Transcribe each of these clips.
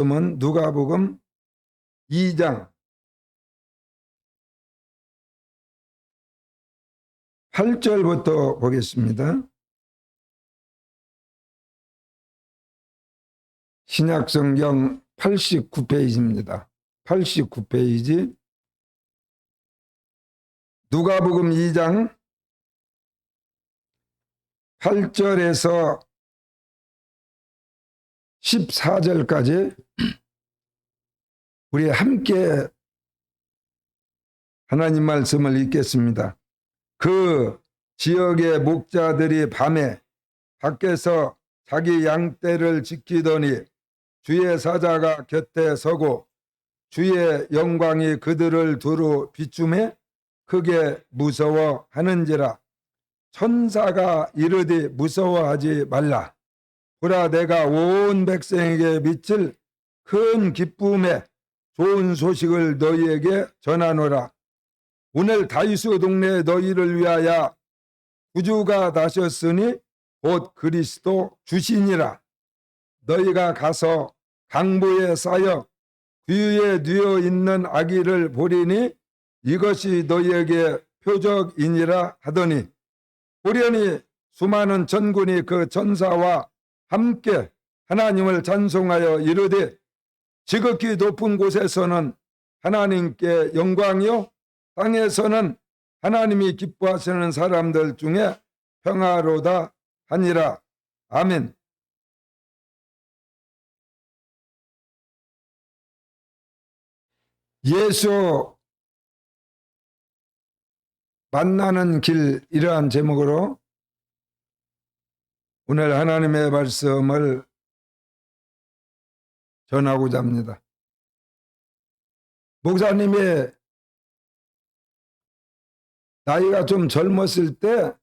말씀은 누가복음 2장 8절부터 보겠습니다. 신약성경 89페이지입니다. 89페이지 누가복음 2장 8절에서 14절까지 우리 함께 하나님 말씀을 읽겠습니다. 그 지역의 목자들이 밤에 밖에서 자기 양떼를 지키더니 주의 사자가 곁에 서고 주의 영광이 그들을 두루 비추매 크게 무서워하는지라. 천사가 이르되 무서워하지 말라. 보라, 내가 온 백성에게 미칠 큰 기쁨에 좋은 소식을 너희에게 전하노라. 오늘 다윗의 동네에 너희를 위하여 구주가 나셨으니 곧 그리스도 주시니라. 너희가 가서 강보에 쌓여 귀에 뉘어 있는 아기를 보리니 이것이 너희에게 표적이니라 하더니 보려니 수많은 전군이 그 천사와 함께 하나님을 찬송하여 이르되 지극히 높은 곳에서는 하나님께 영광이요 땅에서는 하나님이 기뻐하시는 사람들 중에 평화로다 하니라. 아멘. 예수 만나는 길, 이러한 제목으로 오늘 하나님의 말씀을 전하고자 합니다. 목사님이 나이가 좀 젊었을 때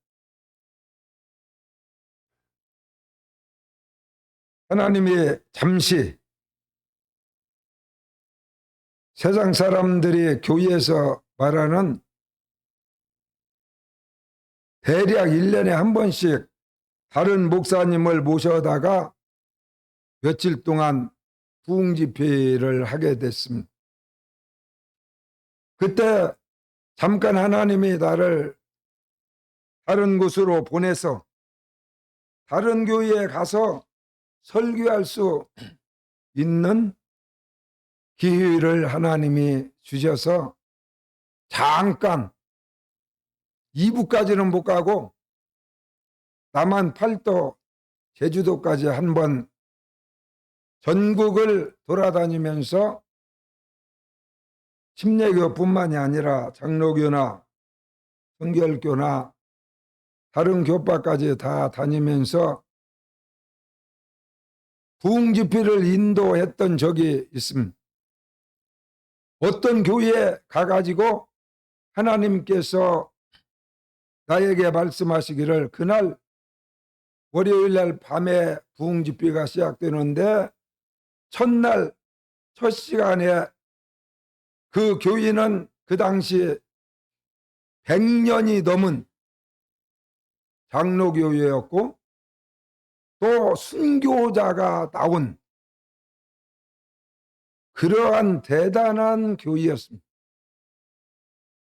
하나님이 잠시 세상 사람들이 교회에서 말하는 대략 1년에 한 번씩 다른 목사님을 모셔다가 며칠 동안 부흥 집회를 하게 됐습니다. 그때 잠깐 하나님이 나를 다른 곳으로 보내서 다른 교회에 가서 설교할 수 있는 기회를 하나님이 주셔서 잠깐 2부까지는 못 가고 남한 팔도 제주도까지 한번 전국을 돌아다니면서 침례교뿐만이 아니라 장로교나 성결교나 다른 교파까지 다 다니면서 부흥 집회를 인도했던 적이 있습니다. 어떤 교회에 가가지고 하나님께서 나에게 말씀하시기를 그날 월요일날 밤에 부흥 집회가 시작되는데 첫날 첫 시간에 그 교인은 그 당시 100년이 넘은 장로교회였고 또 순교자가 나온 그러한 대단한 교회였습니다.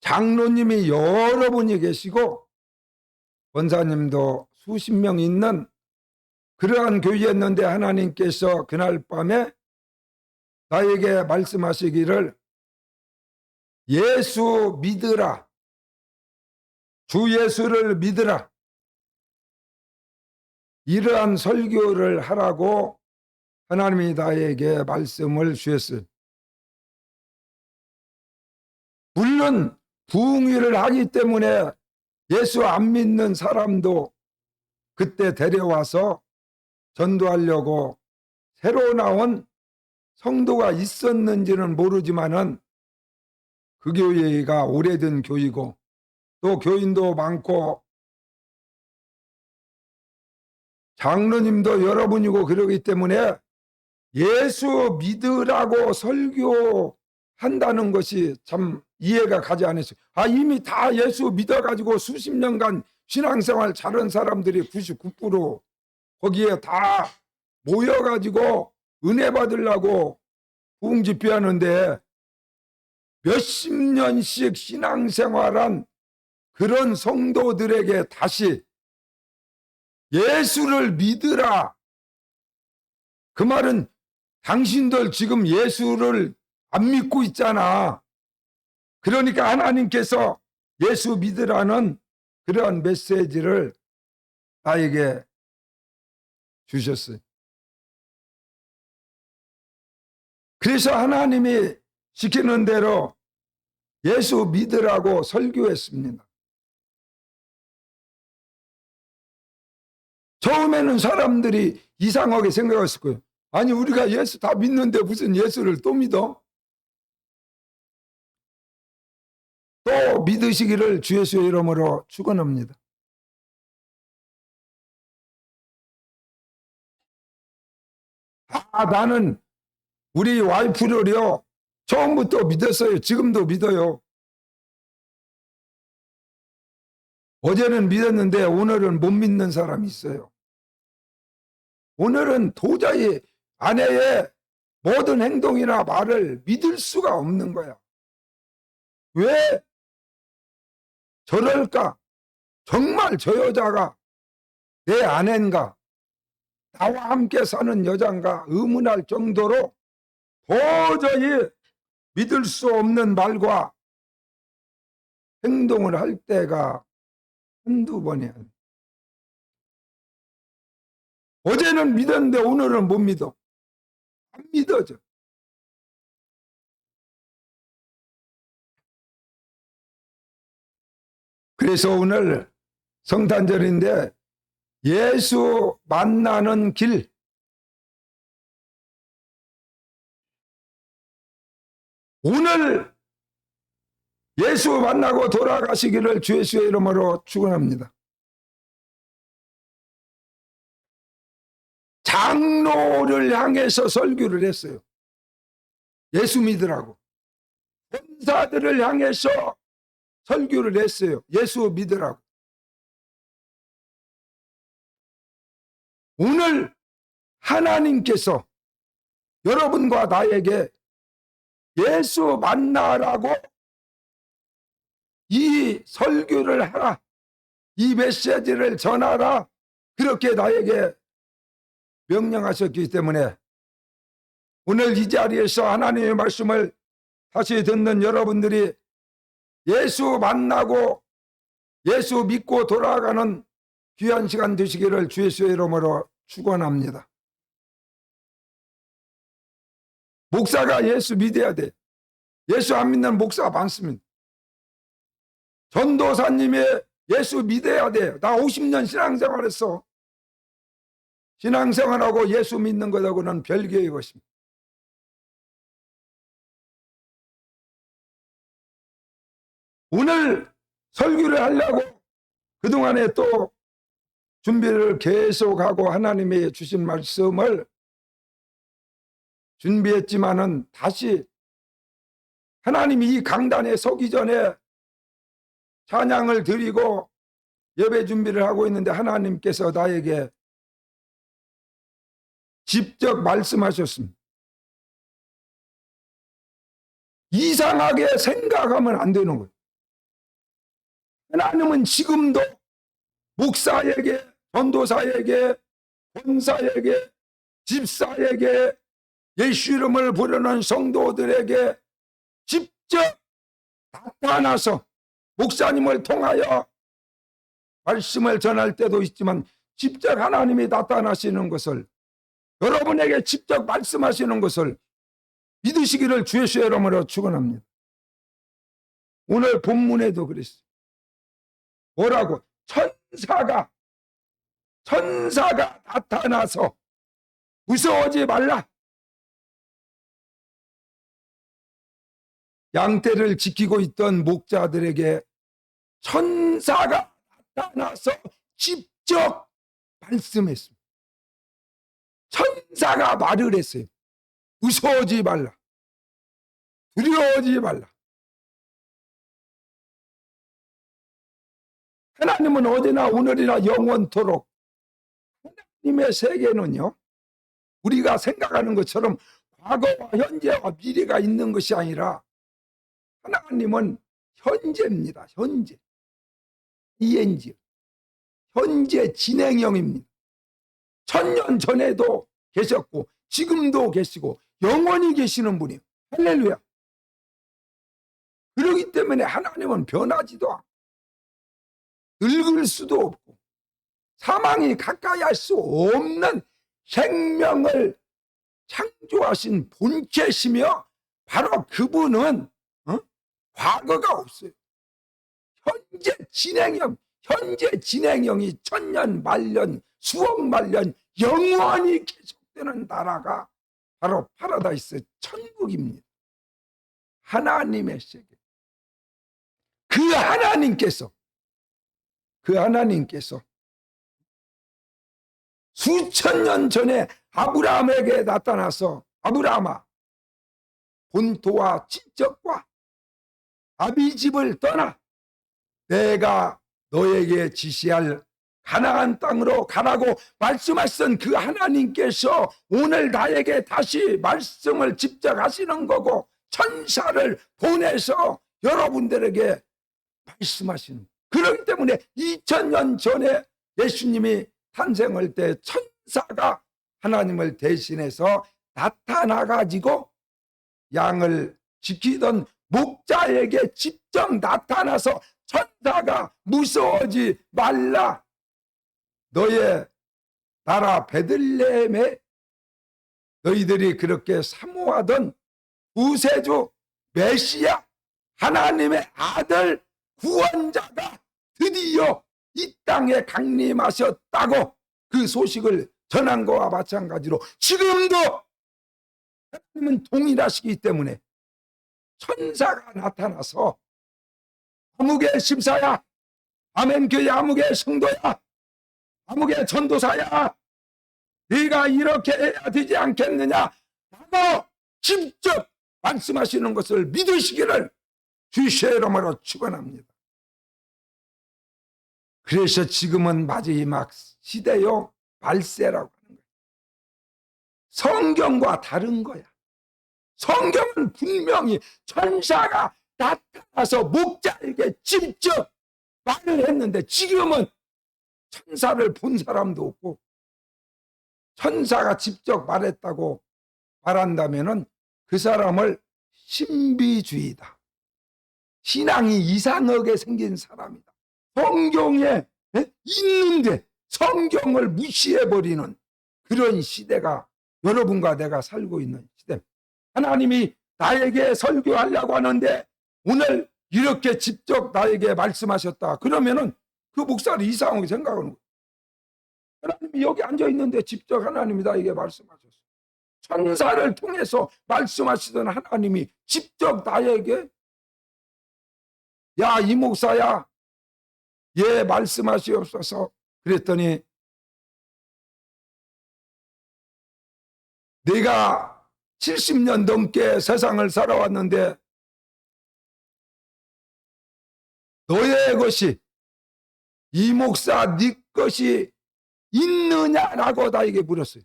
장로님이 여러분이 계시고 권사님도 수십 명 있는 그러한 교회였는데 하나님께서 그날 밤에 나에게 말씀하시기를 예수 믿으라, 주 예수를 믿으라, 이러한 설교를 하라고 하나님이 나에게 말씀을 주셨어요. 물론 부흥회를 하기 때문에 예수 안 믿는 사람도 그때 데려와서 전도하려고 새로 나온 성도가 있었는지는 모르지만은 그 교회가 오래된 교회고 또 교인도 많고 장로님도 여러분이고 그러기 때문에 예수 믿으라고 설교한다는 것이 참 이해가 가지 않았어요. 이미 다 예수 믿어가지고 수십 년간 신앙생활 잘한 사람들이 99% 거기에 다 모여가지고 은혜 받으려고 부흥집회하는데 몇십 년씩 신앙생활한 그런 성도들에게 다시 예수를 믿으라. 그 말은 당신들 지금 예수를 안 믿고 있잖아. 그러니까 하나님께서 예수 믿으라는 그러한 메시지를 나에게 주셨어요. 그래서 하나님이 시키는 대로 예수 믿으라고 설교했습니다. 처음에는 사람들이 이상하게 생각했을 거예요. 아니, 우리가 예수 다 믿는데 무슨 예수를 또 믿어? 또 믿으시기를 주 예수의 이름으로 축원합니다. 나는 우리 와이프를요 처음부터 믿었어요. 지금도 믿어요. 어제는 믿었는데 오늘은 못 믿는 사람이 있어요. 오늘은 도저히 아내의 모든 행동이나 말을 믿을 수가 없는 거야. 왜 저럴까? 정말 저 여자가 내 아내인가? 나와 함께 사는 여자인가? 의문할 정도로 도저히 믿을 수 없는 말과 행동을 할 때가 한두 번이야. 어제는 믿었는데 오늘은 못 믿어. 안 믿어져. 그래서 오늘 성탄절인데 예수 만나는 길, 오늘 예수 만나고 돌아가시기를 주 예수의 이름으로 축원합니다. 장로를 향해서 설교를 했어요. 예수 믿으라고. 권사들을 향해서 설교를 했어요. 예수 믿으라고. 오늘 하나님께서 여러분과 나에게 예수 만나라고 이 설교를 하라, 이 메시지를 전하라, 그렇게 나에게 명령하셨기 때문에 오늘 이 자리에서 하나님의 말씀을 다시 듣는 여러분들이 예수 만나고 예수 믿고 돌아가는 귀한 시간 되시기를 주 예수의 이름으로 축원합니다. 목사가 예수 믿어야 돼. 예수 안 믿는 목사가 많습니다. 전도사님이 예수 믿어야 돼. 나 50년 신앙생활했어. 신앙생활하고 예수 믿는 것하고는 별개의 것입니다. 오늘 설교를 하려고 그동안에 또 준비를 계속하고 하나님이 주신 말씀을 준비했지만은 다시 하나님이 이 강단에 서기 전에 찬양을 드리고 예배 준비를 하고 있는데 하나님께서 나에게 직접 말씀하셨습니다. 이상하게 생각하면 안 되는 거예요. 하나님은 지금도 목사에게, 전도사에게, 권사에게, 집사에게, 예수 이름을 부르는 성도들에게 직접 나타나서 목사님을 통하여 말씀을 전할 때도 있지만 직접 하나님이 나타나시는 것을, 여러분에게 직접 말씀하시는 것을 믿으시기를 주 예수의 이름으로 축원합니다. 오늘 본문에도 그랬어요. 뭐라고? 천사가 나타나서 무서워하지 말라. 양떼를 지키고 있던 목자들에게 천사가 나타나서 직접 말씀했습니다. 천사가 말을 했어요. 무서워하지 말라. 두려워하지 말라. 하나님은 어제나 오늘이나 영원토록, 하나님의 세계는요 우리가 생각하는 것처럼 과거와 현재와 미래가 있는 것이 아니라 하나님은 현재입니다. 현재. ENG. 현재 진행형입니다. 1000년 전에도 계셨고 지금도 계시고 영원히 계시는 분이에요. 할렐루야. 그렇기 때문에 하나님은 변하지도 않고 늙을 수도 없고 사망이 가까이 할 수 없는 생명을 창조하신 본체시며 바로 그분은 과거가 없어요. 현재 진행형이 천년 만년 수억 만년 영원히 계속되는 나라가 바로 파라다이스 천국입니다. 하나님의 세계. 그 하나님께서 수천 년 전에 아브라함에게 나타나서 아브라함아 본토와 친척과 아비집을 떠나 내가 너에게 지시할 가나안 땅으로 가라고 말씀하신 그 하나님께서 오늘 나에게 다시 말씀을 직접 하시는 거고 천사를 보내서 여러분들에게 말씀하시는 거예요. 그렇기 때문에 2000년 전에 예수님이 탄생할 때 천사가 하나님을 대신해서 나타나가지고 양을 지키던 목자에게 직접 나타나서 천사가 무서워하지 말라. 너의 나라 베들레헴에 너희들이 그렇게 사모하던 구세주 메시아 하나님의 아들 구원자가 드디어 이 땅에 강림하셨다고 그 소식을 전한 것과 마찬가지로 지금도 하나님은 동일하시기 때문에 천사가 나타나서 아무개 심사야, 아멘교회 아무개 성도야, 아무개 전도사야, 네가 이렇게 해야 되지 않겠느냐 라고 직접 말씀하시는 것을 믿으시기를 주의 이름으로 축원합니다. 그래서 지금은 마지막 시대요 말세라고 하는 거예요. 성경과 다른 거야. 성경은 분명히 천사가 나타나서 목자에게 직접 말을 했는데 지금은 천사를 본 사람도 없고 천사가 직접 말했다고 말한다면은 그 사람을 신비주의다. 신앙이 이상하게 생긴 사람이다. 성경에 있는데 성경을 무시해버리는 그런 시대가 여러분과 내가 살고 있는 시대. 하나님이 나에게 설교하려고 하는데 오늘 이렇게 직접 나에게 말씀하셨다. 그러면은 그 목사를 이상하게 생각하는 거예요. 하나님이 여기 앉아있는데 직접 하나님이 나에게 말씀하셨어. 천사를 통해서 말씀하시던 하나님이 직접 나에게 야, 이 목사야, 예, 말씀하시옵소서. 그랬더니 내가 70년 넘게 세상을 살아왔는데 너의 것이 이 목사 네 것이 있느냐라고 나에게 물었어요.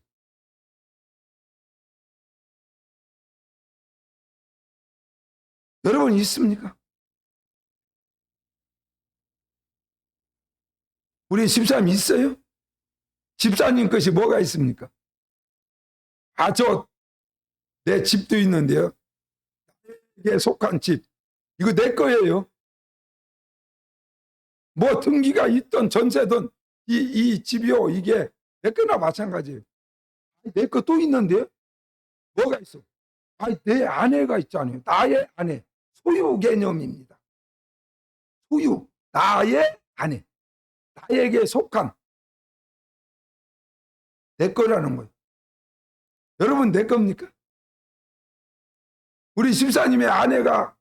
여러분 있습니까? 우리 집사님 있어요? 집사님 것이 뭐가 있습니까? 내 집도 있는데요. 이게 속한 집. 이거 내 거예요. 뭐 등기가 있던 전세든 이 집이요. 이게 내 거나 마찬가지예요. 내 거 또 있는데요. 뭐가 있어? 내 아내가 있잖아요. 나의 아내. 소유 개념입니다. 소유. 나의 아내. 나에게 속한 내 거라는 거예요. 여러분 내 겁니까? 우리 집사님의 아내가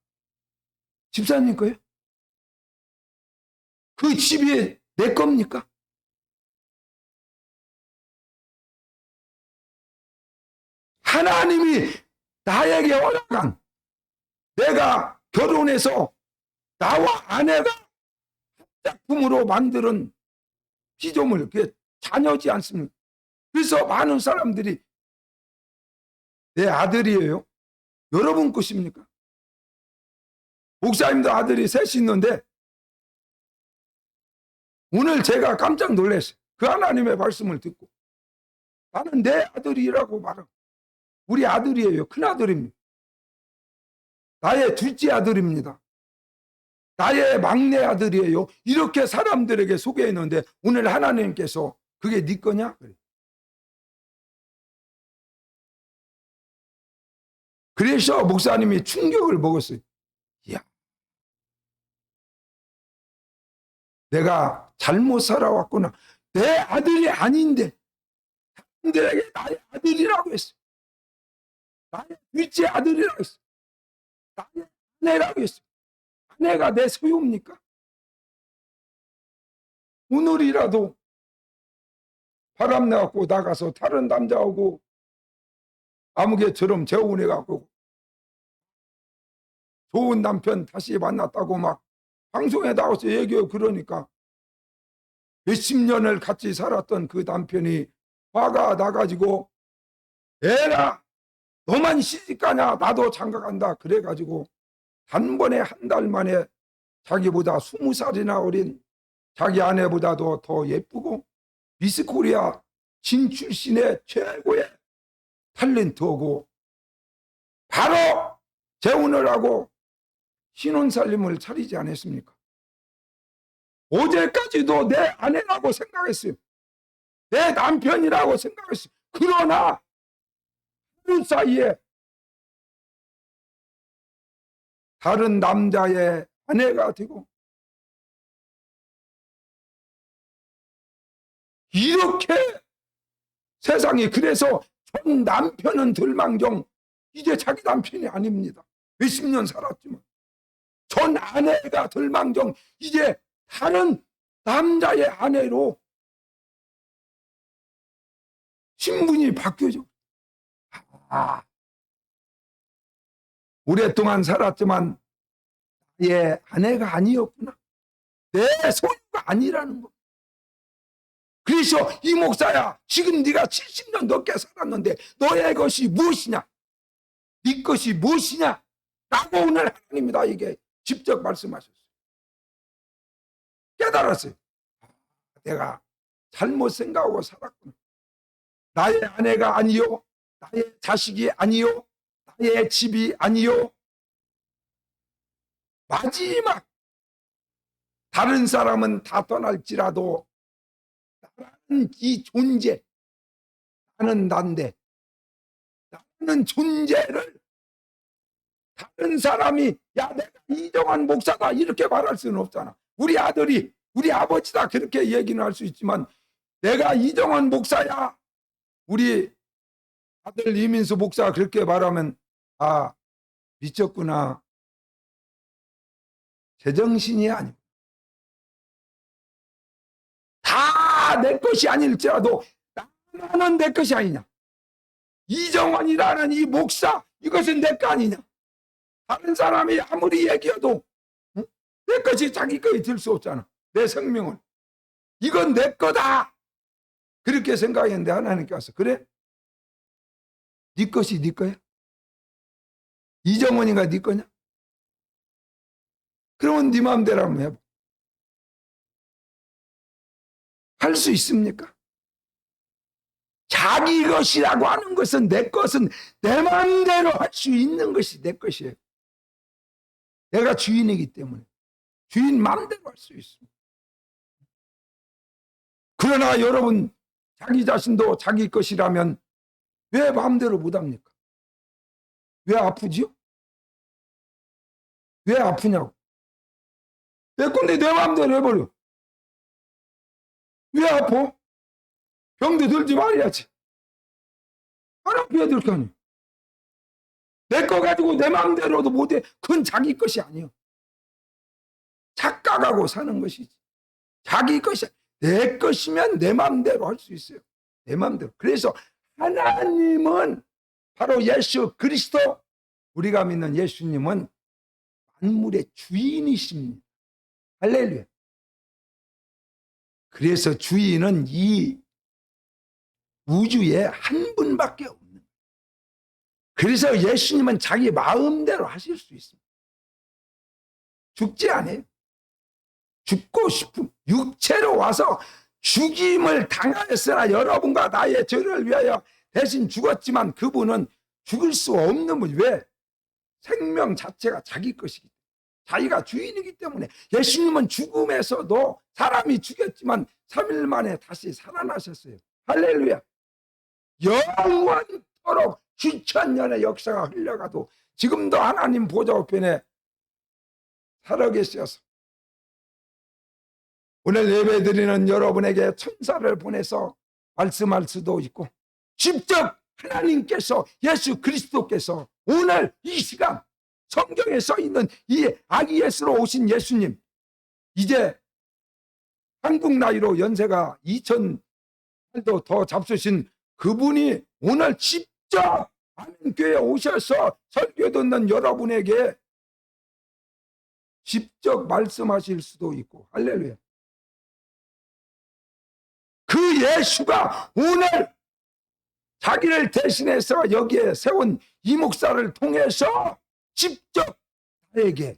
집사님 거예요? 그 집이 내 겁니까? 하나님이 나에게 허락한 내가 결혼해서 나와 아내가 작품으로 만드는 피조물, 그게 자녀지 않습니까? 그래서 많은 사람들이 내 아들이에요? 여러분 것입니까? 목사님도 아들이 셋이 있는데 오늘 제가 깜짝 놀랐어요. 그 하나님의 말씀을 듣고 나는 내 아들이라고 말하고 우리 아들이에요. 큰아들입니다. 나의 둘째 아들입니다. 나의 막내 아들이에요. 이렇게 사람들에게 소개했는데 오늘 하나님께서 그게 네 거냐? 그래서 목사님이 충격을 먹었어요. 이야, 내가 잘못 살아왔구나. 내 아들이 아닌데 사람들에게 나의 아들이라고 했어. 나의 둘째 아들이라고 했어. 나의 아내라고 했어. 아내가 내 소유입니까? 오늘이라도 바람내갖고 나가서 다른 남자하고 아무개처럼 재혼해갖고 좋은 남편 다시 만났다고 막 방송에 나와서 얘기하고 그러니까 몇십 년을 같이 살았던 그 남편이 화가 나가지고 에라 너만 시집가냐 나도 장가간다 그래가지고 단번에 한 달 만에 자기보다 20살이나 어린 자기 아내보다도 더 예쁘고 미스코리아 진출신의 최고의 탤런트고 바로 재혼을 하고 신혼살림을 차리지 않았습니까? 어제까지도 내 아내라고 생각했어요. 내 남편이라고 생각했어요. 그러나 하루 사이에 다른 남자의 아내가 되고 이렇게 세상이 그래서 전 남편은 들망정 이제 자기 남편이 아닙니다. 몇십 년 살았지만 전 아내가 들망정 이제 다른 남자의 아내로 신분이 바뀌어져. 오랫동안 살았지만 나의 아내가 아니었구나. 내 소유가 아니라는 거. 그래서 이 목사야 지금 네가 70년 넘게 살았는데 너의 것이 무엇이냐? 네 것이 무엇이냐? 라고 오늘 하나님이 나에게 직접 말씀하셨어요. 깨달았어요. 내가 잘못 생각하고 살았구나. 나의 아내가 아니요. 나의 자식이 아니요. 나의 집이 아니요. 마지막 다른 사람은 다 떠날지라도 나는 이 존재 나는 난데 나는 존재를 다른 사람이 야 내가 이정환 목사다 이렇게 말할 수는 없잖아. 우리 아들이 우리 아버지다 그렇게 얘기는 할 수 있지만 내가 이정환 목사야 우리 아들 이민수 목사가 그렇게 말하면 아 미쳤구나. 제정신이 아니고 다 내 것이 아닐지라도 나는 내 것이 아니냐. 이정환이라는 이 목사 이것은 내 거 아니냐. 다른 사람이 아무리 얘기해도 내 것이 자기 거에 들 수 없잖아. 내 생명은 이건 내 거다 그렇게 생각했는데 하나님께서 그래? 네 것이 네 거야? 이정원이가 네 거냐? 그러면 네 마음대로 한번 해봐. 할 수 있습니까? 자기 것이라고 하는 것은 내 것은 내 마음대로 할 수 있는 것이 내 것이에요. 내가 주인이기 때문에 주인 마음대로 할 수 있습니다. 그러나 여러분 자기 자신도 자기 것이라면 왜 마음대로 못합니까? 왜 아프지요? 왜 아프냐고. 내 건데 내 마음대로 해버려. 왜 아파? 병도 들지 말아야지. 안 아파야 될 거 아니야. 내 거 가지고 내 마음대로도 못해. 그건 자기 것이 아니야. 착각하고 사는 것이지. 자기 것이 내 것이면 내 마음대로 할 수 있어요. 내 마음대로. 그래서 하나님은 바로 예수 그리스도 우리가 믿는 예수님은 만물의 주인이십니다. 할렐루야. 그래서 주인은 이 우주에 한 분밖에 없는 그래서 예수님은 자기 마음대로 하실 수 있습니다. 죽지 않아요. 죽고 싶은 육체로 와서 죽임을 당하였으나 여러분과 나의 죄를 위하여 대신 죽었지만 그분은 죽을 수 없는 분. 왜? 생명 자체가 자기 것이기 때문에, 자기가 주인이기 때문에. 예수님은 죽음에서도 사람이 죽였지만 3일 만에 다시 살아나셨어요. 할렐루야. 영원토록 수천 년의 역사가 흘러가도 지금도 하나님 보좌 우편에 살아계셔서 오늘 예배드리는 여러분에게 천사를 보내서 말씀할 수도 있고, 직접 하나님께서, 예수 그리스도께서 오늘 이 시간 성경에 써있는 이 아기 예수로 오신 예수님, 이제 한국 나이로 연세가 2000살도 더 잡수신 그분이 오늘 직접 아멘교회에 오셔서 설교 듣는 여러분에게 직접 말씀하실 수도 있고. 할렐루야. 그 예수가 오늘 자기를 대신해서 여기에 세운 이 목사를 통해서 직접 나에게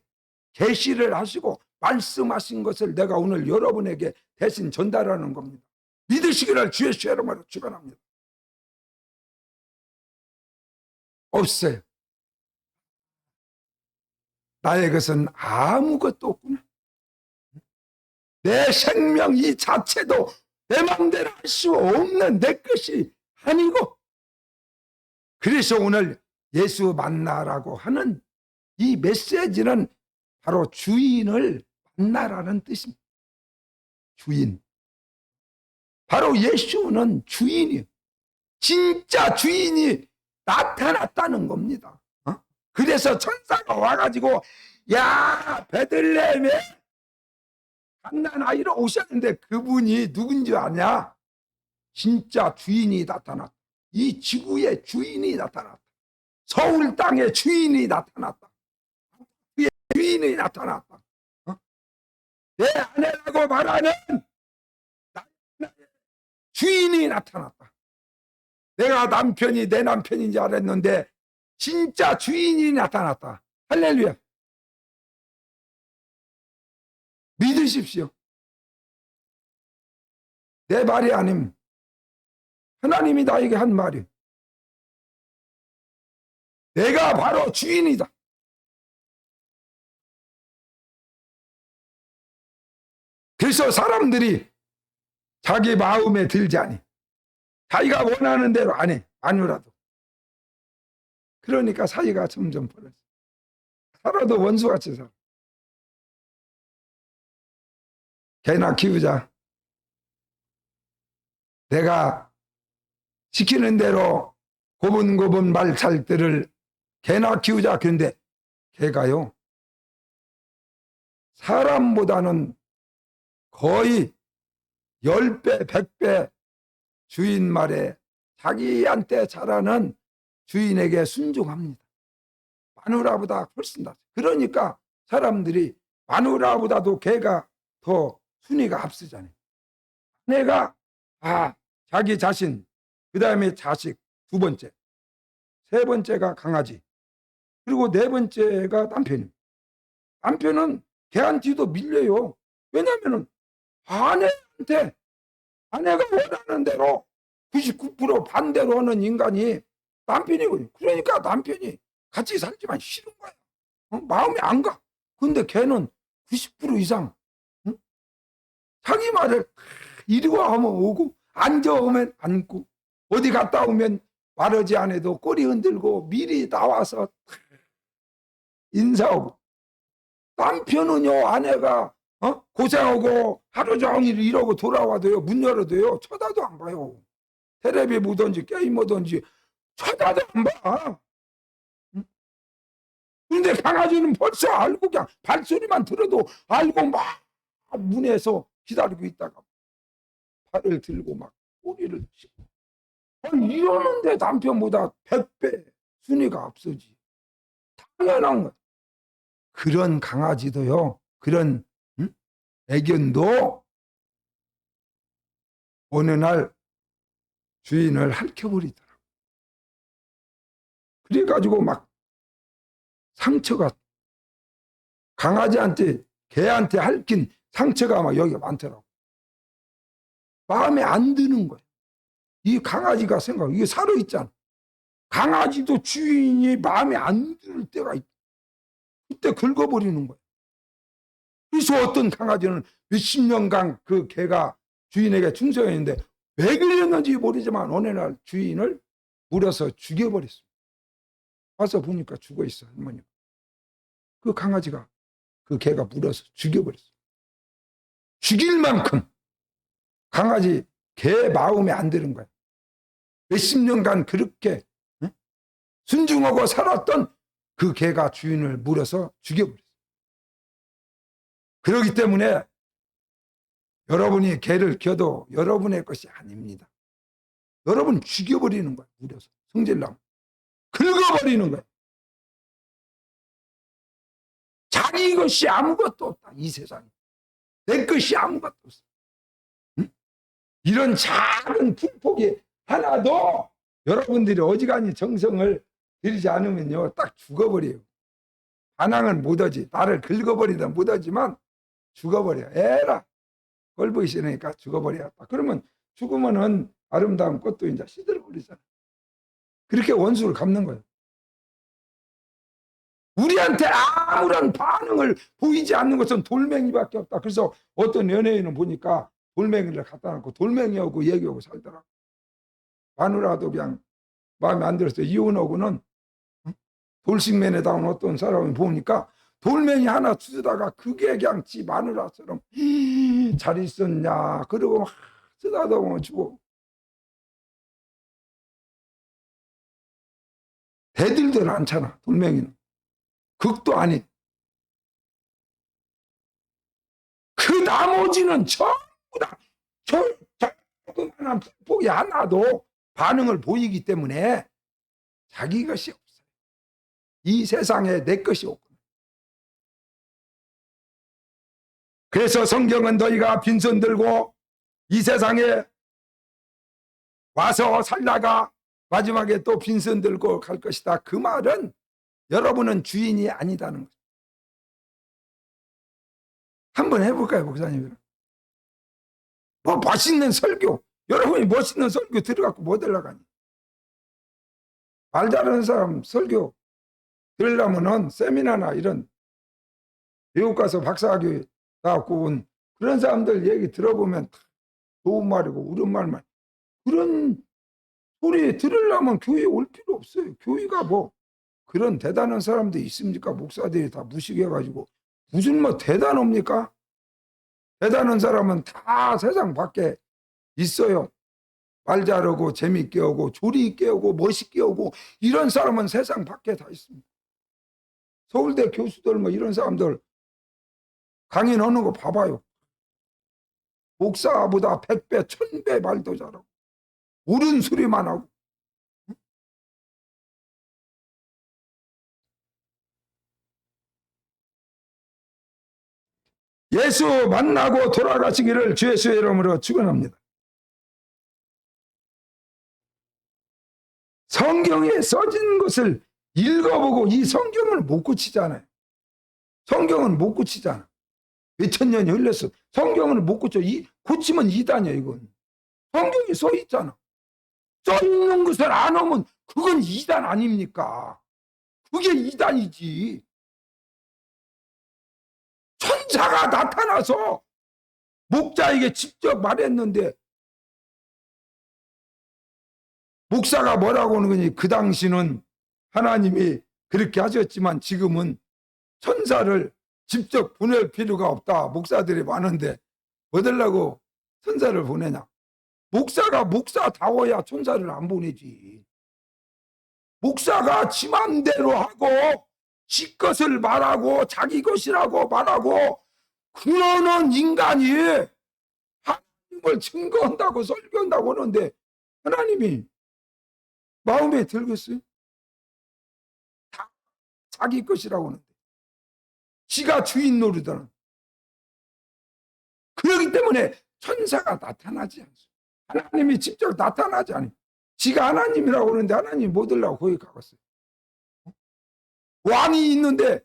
계시를 하시고 말씀하신 것을 내가 오늘 여러분에게 대신 전달하는 겁니다. 믿으시기를 주의 이름으로 축원합니다. 없어요. 나의 것은 아무것도 없구나. 내 생명 이 자체도 내 마음대로 할 수 없는 내 것이 아니고, 그래서 오늘 예수 만나라고 하는 이 메시지는 바로 주인을 만나라는 뜻입니다. 주인. 바로 예수는 주인이에요. 진짜 주인이 나타났다는 겁니다. 그래서 천사가 와가지고, 야, 베들레헴에 갓난 아이로 오셨는데 그분이 누군지 아냐? 진짜 주인이 나타났다. 이 지구의 주인이 나타났다. 서울 땅의 주인이 나타났다. 그의 주인이 나타났다. 내 아내라고 말하는 나의 주인이 나타났다. 내가 남편이 내 남편인 줄 알았는데 진짜 주인이 나타났다. 할렐루야. 믿으십시오. 내 말이 아님 하나님이 나에게 한 말이, 내가 바로 주인이다. 그래서 사람들이 자기 마음에 들지 않니, 자기가 원하는 대로 안 해. 마누라도. 그러니까 사이가 점점 벌어져. 살아도 원수같이 살아. 개나 키우자. 내가 시키는 대로 고분고분 말 잘 들을 개나 키우자. 그런데 개가요, 사람보다는 거의 10배, 100배 주인 말에 자기한테 잘하는 주인에게 순종합니다. 마누라보다 훨씬 낫죠. 그러니까 사람들이 마누라보다도 개가 더 순위가 앞서잖아요. 내가 자기 자신, 그 다음에 자식, 두 번째, 세 번째가 강아지, 그리고 네 번째가 남편입니다. 남편은 걔한테도 밀려요. 왜냐하면 아내가 원하는 대로 99% 반대로 하는 인간이 남편이거든요. 그러니까 남편이 같이 살지만 싫은 거야. 마음이 안 가. 근데 걔는 90% 이상 자기 말을 이리 와 하면 오고, 앉아 오면 앉고, 어디 갔다 오면 말하지 않아도 꼬리 흔들고 미리 나와서 인사하고. 남편은요, 아내가 고생하고 하루 종일 이러고 돌아와도요, 문 열어도요, 쳐다도 안 봐요. 텔레비 보든지 게임 보든지 쳐다도 안 봐. 근데 강아지는 벌써 알고, 그냥 발소리만 들어도 알고 막 문에서 기다리고 있다가 팔을 들고 막 꼬리를 치고. 이러는데 남편보다 100배 순위가 앞서지. 당연한 거야. 그런 강아지도요, 그런 애견도 어느 날 주인을 핥혀버리더라고. 그래가지고 막 상처가 강아지한테 개한테 핥힌 상처가 막 여기가 많더라고. 마음에 안 드는 거야. 이 강아지가 이게 살아있잖아. 강아지도 주인이 마음에 안 들 때가 있다. 그때 긁어버리는 거야. 그래서 어떤 강아지는 몇십 년간 그 개가 주인에게 충성했는데 왜 그랬는지 모르지만 어느 날 주인을 물어서 죽여버렸어. 와서 보니까 죽어있어, 할머니가. 그 강아지가 그 개가 물어서 죽여버렸어. 죽일 만큼 강아지 개 마음에 안 드는 거야. 몇십 년간 그렇게 순종하고 살았던 그 개가 주인을 물어서 죽여버렸어. 그렇기 때문에 여러분이 개를 켜도 여러분의 것이 아닙니다. 여러분 죽여버리는 거야. 물어서 성질나면 긁어버리는 거야. 자기 것이 아무것도 없다. 이 세상에 내 것이 아무것도 없어. 응? 이런 작은 풀포기 하나도 여러분들이 어지간히 정성을 들이지 않으면요 딱 죽어버려요. 반항은 못하지. 나를 긁어버리다 못하지만 죽어버려. 에라 꼴보기 싫으니까 죽어버려. 그러면 죽으면은 아름다운 꽃도 이제 시들어버리잖아. 그렇게 원수를 갚는 거예요. 우리한테 아무런 반응을 보이지 않는 것은 돌멩이밖에 없다. 그래서 어떤 연예인은 보니까 돌멩이를 갖다 놓고 돌멩이하고 얘기하고 살더라. 마누라도 그냥 마음에 안 들었어요. 이혼하고는 돌싱맨에 나온 어떤 사람이 보니까 돌멩이 하나 주다가 그게 그냥 지 마누라처럼 잘 있었냐 그러고 막 쓰다가 보면 주고 대들들 않잖아. 돌멩이는 극도 아니. 그 나머지는 전부 다 조그만한 폭이 하나도 반응을 보이기 때문에 자기 것이 없어요. 이 세상에 내 것이 없고. 그래서 성경은 너희가 빈손 들고 이 세상에 와서 살다가 마지막에 또 빈손 들고 갈 것이다. 그 말은 여러분은 주인이 아니다는 거죠. 한번 해볼까요, 목사님? 뭐 멋있는 설교, 여러분이 멋있는 설교 들어갖고 못 올라가니? 말 잘하는 사람 설교 들으려면은 세미나나 이런 미국 가서 박사학위 나왔고 온 그런 사람들 얘기 들어보면 좋은 말이고 옳은 말만 그런 소리 들으려면 교회 올 필요 없어요. 교회가 뭐 그런 대단한 사람들이 있습니까? 목사들이 다 무식해가지고 무슨 뭐 대단합니까? 대단한 사람은 다 세상 밖에 있어요. 말 잘하고 재미있게 하고 조리 있게 하고 멋있게 하고 이런 사람은 세상 밖에 다 있습니다. 서울대 교수들 뭐 이런 사람들 강연하는 거 봐봐요. 목사보다 100배, 1000배 말도 잘하고 옳은 소리만 하고. 예수 만나고 돌아가시기를 주 예수의 이름으로 축원합니다. 성경에 써진 것을 읽어보고 이 성경을 못 고치잖아요. 성경은 못 고치잖아. 몇천 년이 흘렀어. 성경을 못 고쳐. 고치면 이단이야, 이건. 성경이 써 있잖아. 써 있는 것을 안 하면 그건 이단 아닙니까? 그게 이단이지. 천사가 나타나서 목자에게 직접 말했는데 목사가 뭐라고 하는 거니? 그 당시는 하나님이 그렇게 하셨지만 지금은 천사를 직접 보낼 필요가 없다. 목사들이 많은데 뭐들라고 천사를 보내냐? 목사가 목사다워야 천사를 안 보내지. 목사가 지 맘대로 하고 지 것을 말하고 자기 것이라고 말하고 그러는 인간이 하나님을 증거한다고 설교한다고 하는데 하나님이 마음에 들겠어요? 다 자기 것이라고 하는데 지가 주인 노릇하는. 그렇기 때문에 천사가 나타나지 않습니다. 하나님이 직접 나타나지 않아요. 지가 하나님이라고 하는데 하나님 못 들라고 거기 가봤어요. 왕이 있는데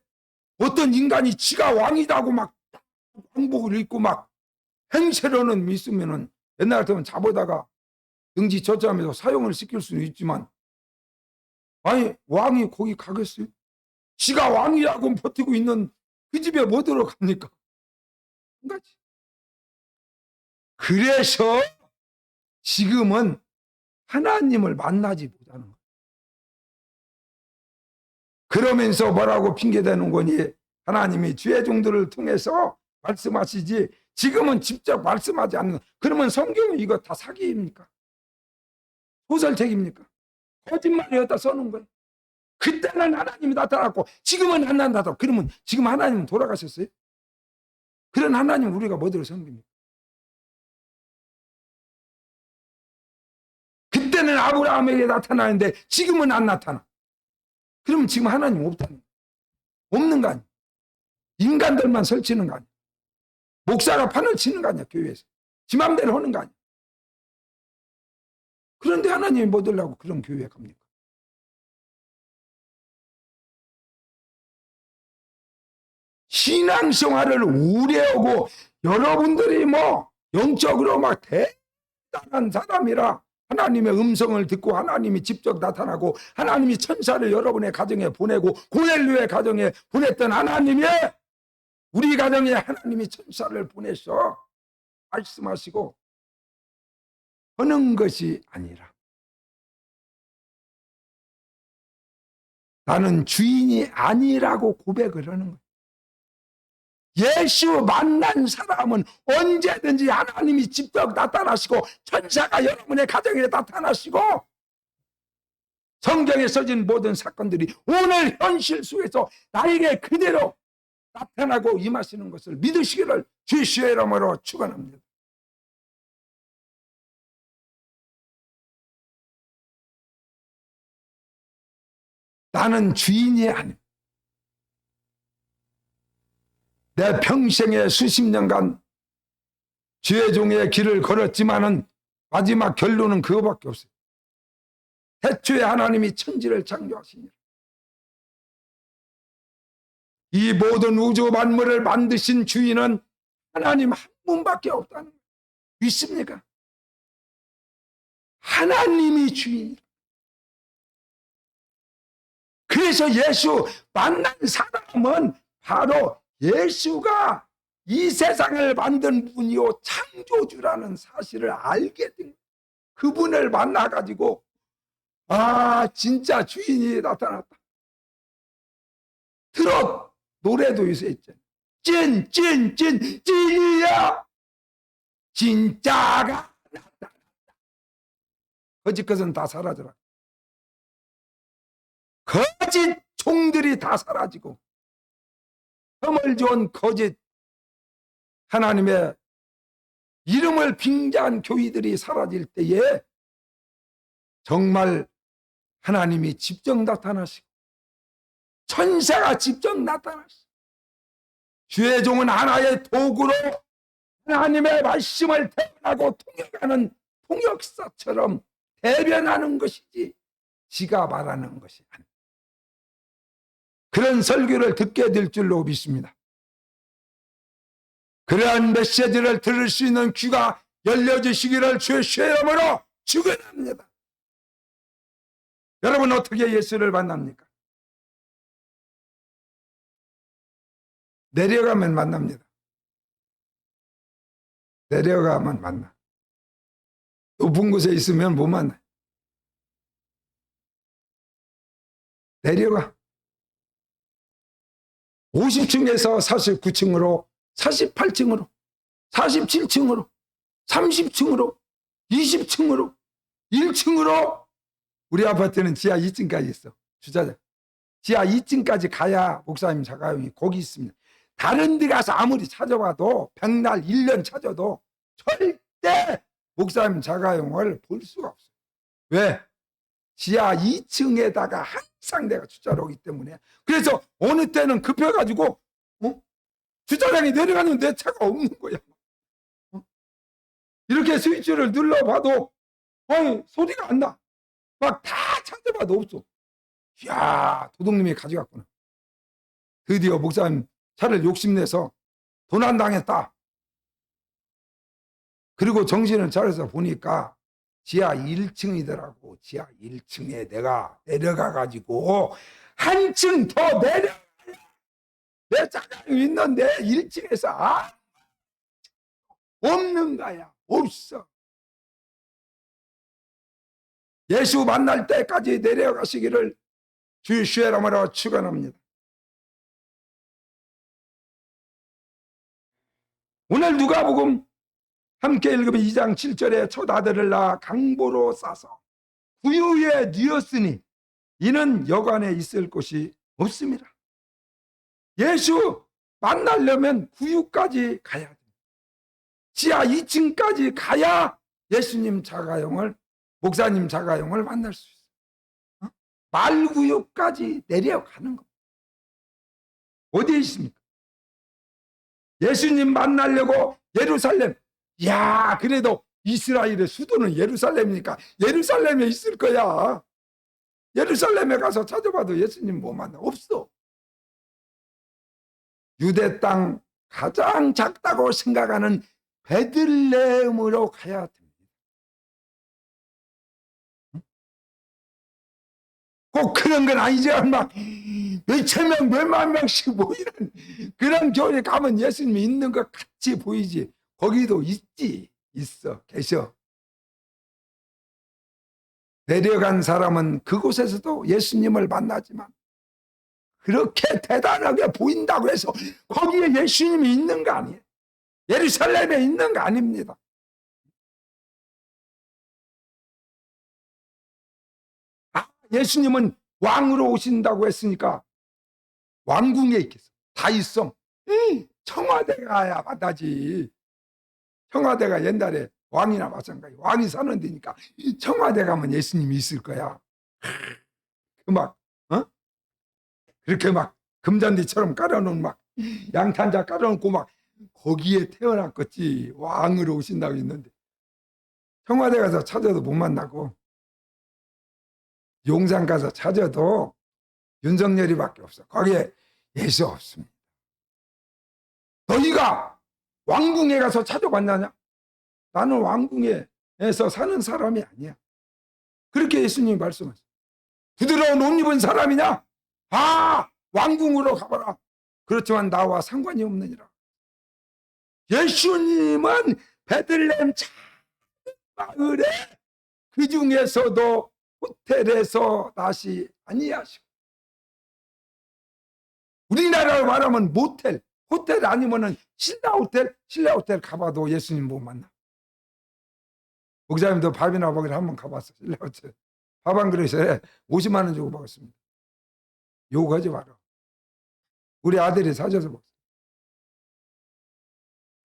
어떤 인간이 지가 왕이라고 막 왕복을 입고 막 행세로는 있으면은 옛날 같으면 잡아다가 등지 저자하면서 사용을 시킬 수는 있지만, 아니 왕이 거기 가겠어요? 지가 왕이라고 버티고 있는 그 집에 뭐 들어갑니까? 한 가지. 그래서 지금은 하나님을 만나지 못하는 거예요. 그러면서 뭐라고 핑계대는 거니? 하나님이 주의 종들을 통해서 말씀하시지 지금은 직접 말씀하지 않는. 그러면 성경은 이거 다 사기입니까? 소설책입니까? 거짓말이었다 써놓은 거예요. 그때는 하나님이 나타났고 지금은 안 나타났다. 그러면 지금 하나님은 돌아가셨어요? 그런 하나님 우리가 뭐대로 섬깁니까? 그때는 아브라함에게 나타나는데 지금은 안 나타나. 그러면 지금 하나님 없다는 거예요. 없는 거 아니에요. 인간들만 설치는 거 아니에요. 목사가 판을 치는 거 아니야, 교회에서. 지 맘대로 하는 거 아니야. 그런데 하나님이 뭐 들라고 그런 교회에 갑니까? 신앙생활을 우려하고 여러분들이 뭐 영적으로 막 대단한 사람이라 하나님의 음성을 듣고 하나님이 직접 나타나고 하나님이 천사를 여러분의 가정에 보내고 고넬료의 가정에 보냈던 하나님이 우리 가정에 하나님이 천사를 보내서 말씀하시고 하는 것이 아니라 나는 주인이 아니라고 고백을 하는 거예요. 예수 만난 사람은 언제든지 하나님이 직접 나타나시고 천사가 여러분의 가정에 나타나시고 성경에 써진 모든 사건들이 오늘 현실 속에서 나에게 그대로 나타나고 임하시는 것을 믿으시기를 주의 이름으로 축원합니다. 나는 주인이 아닙니다. 내 평생에 수십 년간 주의 종의 길을 걸었지만은 마지막 결론은 그거밖에 없어요. 태초에 하나님이 천지를 창조하시니라. 이 모든 우주 만물을 만드신 주인은 하나님 한 분밖에 없다는 거예요. 믿습니까? 하나님이 주인이라. 그래서 예수 만난 사람은 바로 예수가 이 세상을 만든 분이요 창조주라는 사실을 알게 된 거예요. 그분을 만나가지고 아 진짜 주인이 나타났다. 트롯 노래도 요새 있잖아요. 찐이야. 진짜가 나타났다. 거짓 것은 다 사라져라. 거짓 종들이 다 사라지고 흠을 좋은 거짓 하나님의 이름을 빙자한 교회들이 사라질 때에 정말 하나님이 직접 나타나시고 천사가 직접 나타나시고 주의 종은 하나의 도구로 하나님의 말씀을 대변하고 통역하는 통역사처럼 대변하는 것이지 지가 말하는 것이 아닙니다. 그런 설교를 듣게 될 줄로 믿습니다. 그러한 메시지를 들을 수 있는 귀가 열려주시기를 주의 이름으로 축원합니다. 여러분 어떻게 예수를 만납니까? 내려가면 만납니다. 내려가면 만나. 높은 곳에 있으면 못 만나요. 내려가. 50층에서 49층으로 48층으로 47층으로 30층으로 20층으로 1층으로 우리 아파트는 지하 2층까지 있어. 주차장. 지하 2층까지 가야 목사님 자가용이 거기 있습니다. 다른 데 가서 아무리 찾아봐도 백날 1년 찾아도 절대 목사님 자가용을 볼 수가 없어요. 왜? 지하 2층에다가 항상 내가 주차를 하기 때문에. 그래서 어느 때는 급해가지고 주차장에 내려가는 내 차가 없는 거야. 이렇게 스위치를 눌러봐도 소리가 안 나. 막 다 찾아봐도 없어. 이야 도둑님이 가져갔구나. 드디어 목사님 차를 욕심내서 도난당했다. 그리고 정신을 차려서 보니까 지하 1층이더라고. 지하 1층에 내가 내려가가지고 한층 더 내려, 내 차가 있는데 1층에서 없는 거야. 없어. 예수 만날 때까지 내려가시기를 주의 이름으로 축원합니다. 오늘 누가복음 함께 읽으면 2장 7절에 첫 아들을 낳아 강보로 싸서 구유에 뉘었으니 이는 여관에 있을 곳이 없습니다. 예수 만나려면 구유까지 가야 돼요. 지하 2층까지 가야 예수님 자가용을, 목사님 자가용을 만날 수 있어요. 말구유까지 내려가는 거. 어디에 있습니까? 예수님 만나려고 예루살렘, 야, 그래도 이스라엘의 수도는 예루살렘이니까 예루살렘에 있을 거야. 예루살렘에 가서 찾아봐도 예수님 못 만나. 없어. 유대 땅 가장 작다고 생각하는 베들레헴으로 가야 됩니다. 꼭 그런 건 아니지만 막 몇천 명, 몇만 명씩 모이는 그런 교회에 가면 예수님이 있는 것 같이 보이지. 거기도 있어, 계셔. 내려간 사람은 그곳에서도 예수님을 만나지만 그렇게 대단하게 보인다고 해서 거기에 예수님이 있는 거 아니에요. 예루살렘에 있는 거 아닙니다. 예수님은 왕으로 오신다고 했으니까 왕궁에 있겠어. 다윗성. 청와대 가야 만나지. 청와대가 옛날에 왕이나 마찬가지. 왕이 사는 데니까 청와대 가면 예수님이 있을 거야. 그렇게 막 금잔디처럼 깔아놓은 막 양탄자 깔아놓고 막 거기에 태어났겠지. 왕으로 오신다고 했는데 청와대 가서 찾아도 못 만나고 용산 가서 찾아도 윤석열이밖에 없어. 거기에 예수 없습니다. 너희가 왕궁에 가서 찾아봤느냐? 나는 왕궁에서 사는 사람이 아니야. 그렇게 예수님이 말씀하셨어요. 부드러운 옷 입은 사람이냐? 왕궁으로 가봐라. 그렇지만 나와 상관이 없느니라. 예수님은 베들레헴 작은 마을에 그 중에서도 호텔에서 다시 아니하시고, 우리나라로 말하면 모텔, 호텔 아니면은 신라 호텔 가봐도 예수님 못 만나. 목사님도 밥이나 먹으러 한번 가봤어. 신라 호텔 밥 한 그릇에 50만 원 주고 먹었습니다. 욕하지 마라. 우리 아들이 사줘서 먹었어.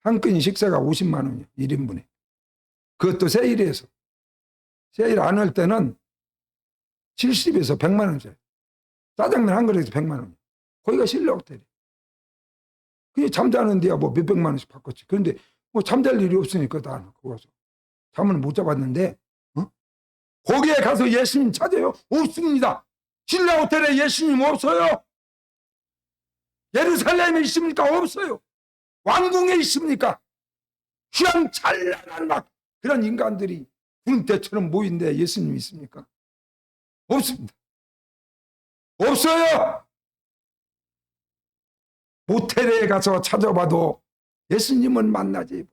한 끼니 식사가 50만 원이야. 1인분에. 그것도 세일해서. 세일 안 할 때는 70에서 100만 원짜리. 짜장면 한 그릇에서 100만 원. 거기가 신라 호텔이야. 그게 잠자는 데야 뭐 몇백만 원씩 바꿨지. 그런데 뭐 잠잘 일이 없으니까 다 거기서 잠을 못 잡았는데, 거기에 가서 예수님 찾아요? 없습니다. 신라 호텔에 예수님 없어요. 예루살렘에 있습니까? 없어요. 왕궁에 있습니까? 휘황찬란한 막 그런 인간들이 군대처럼 모인데 예수님이 있습니까? 없습니다. 없어요. 모텔에 가서 찾아봐도 예수님은 만나지.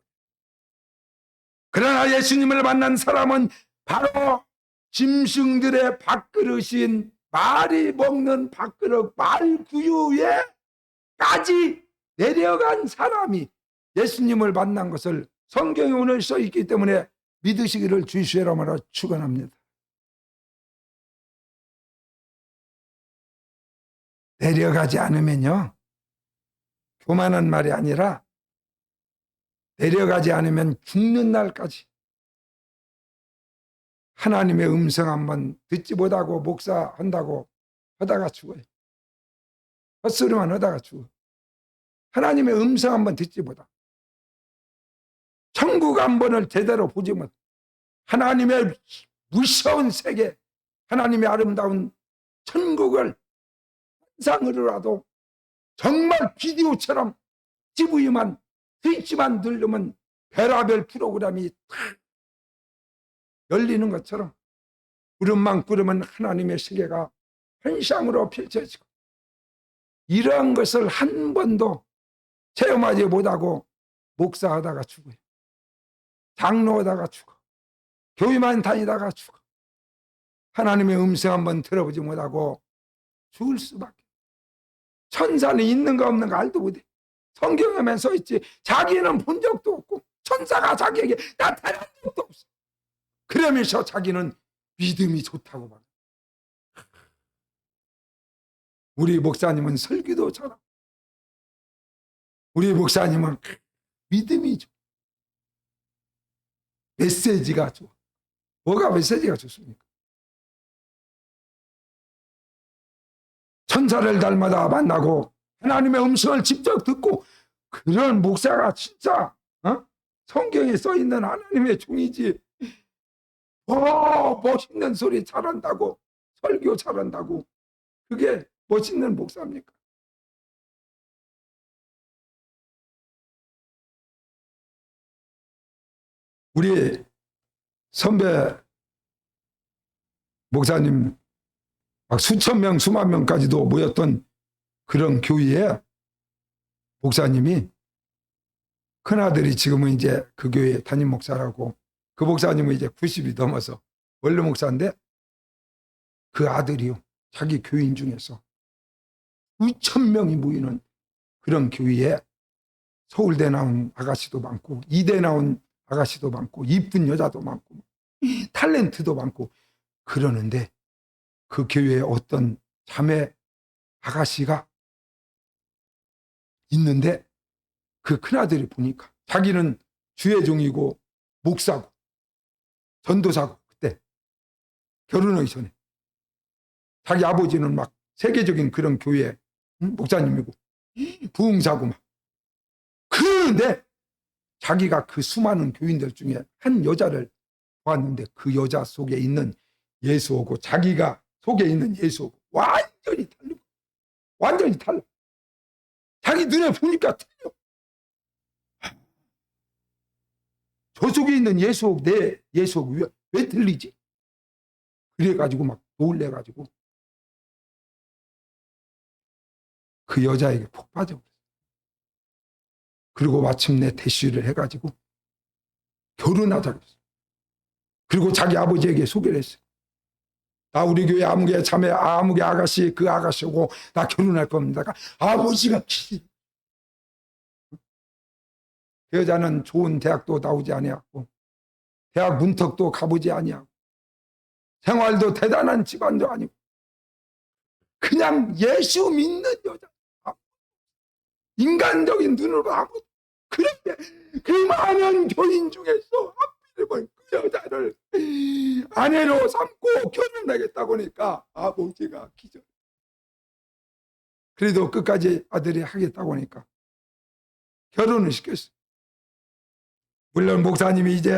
그러나 예수님을 만난 사람은 바로 짐승들의 밥그릇인 말이 먹는 밥그릇 말구유에까지 내려간 사람이 예수님을 만난 것을 성경에 오늘 써 있기 때문에 믿으시기를 주의 이름으로 축원합니다. 내려가지 않으면요, 교만한 말이 아니라 내려가지 않으면 죽는 날까지 하나님의 음성 한번 듣지 못하고 목사한다고 하다가 죽어요. 헛소리만 하다가 죽어. 하나님의 음성 한번 듣지 못하고 천국 한 번을 제대로 보지 못, 하나님의 무서운 세계, 하나님의 아름다운 천국을 상으로라도 정말 비디오처럼 TV만 스위치만 누르면 별하별 프로그램이 탁 열리는 것처럼 구름만 꾸르면 하나님의 세계가 현상으로 펼쳐지고, 이러한 것을 한 번도 체험하지 못하고 목사하다가 죽어요. 장로하다가 죽어. 교회만 다니다가 죽어. 하나님의 음성 한번 들어보지 못하고 죽을 수밖에. 천사는 있는가 없는가 알도 못해. 성경에만 써있지 자기는 본 적도 없고 천사가 자기에게 나타난 적도 없어. 그러면서 자기는 믿음이 좋다고 말해. 우리 목사님은 설교도 잘하고, 우리 목사님은 믿음이 좋아. 메시지가 좋아. 뭐가 메시지가 좋습니까? 천사를 날마다 만나고 하나님의 음성을 직접 듣고, 그런 목사가 진짜 성경에 써있는 하나님의 종이지. 멋있는 소리 잘한다고, 설교 잘한다고 그게 멋있는 목사입니까? 우리 선배 목사님 막 수천 명 수만 명까지도 모였던 그런 교회에 목사님이, 큰아들이 지금은 이제 그 교회 담임 목사라고, 그 목사님은 이제 90이 넘어서 원로 목사인데, 그 아들이요, 자기 교인 중에서 수천 명이 모이는 그런 교회에 서울대 나온 아가씨도 많고, 이대 나온 아가씨도 많고, 이쁜 여자도 많고, 탤런트도 많고 그러는데, 그 교회에 어떤 자매 아가씨가 있는데, 그 큰아들이 보니까 자기는 주의 종이고 목사고 전도사고, 그때 결혼하기 전에 자기 아버지는 막 세계적인 그런 교회 목사님이고 부흥사고 막. 그런데 자기가 그 수많은 교인들 중에 한 여자를 보았는데, 그 여자 속에 있는 예수하고 자기가 속에 있는 예수하고 완전히 달리고, 완전히 달라. 자기 눈에 보니까 틀려. 저 속에 있는 예수하고 내 예수하고 왜 틀리지? 그래가지고 막 놀래가지고 그 여자에게 푹 빠져버렸어요. 그리고 마침내 대시를 해가지고 결혼하자고 했어요. 그리고 자기 아버지에게 소개를 했어요. 나 우리 교회 아무개 자매 아무개 아가씨, 그 아가씨하고 나 결혼할 겁니다. 아버지가 그 여자는 좋은 대학도 나오지 아니하고 대학 문턱도 가보지 아니하고 생활도 대단한 집안도 아니고 그냥 예수 믿는 여자, 인간적인 눈으로 아무. 그런데 그 많은 교인 중에서 하필이면 그 여자를 아내로 삼고 결혼하겠다고 하니까 아버지가 기절. 그래도 끝까지 아들이 하겠다고 하니까 결혼을 시켰어요. 물론 목사님이 이제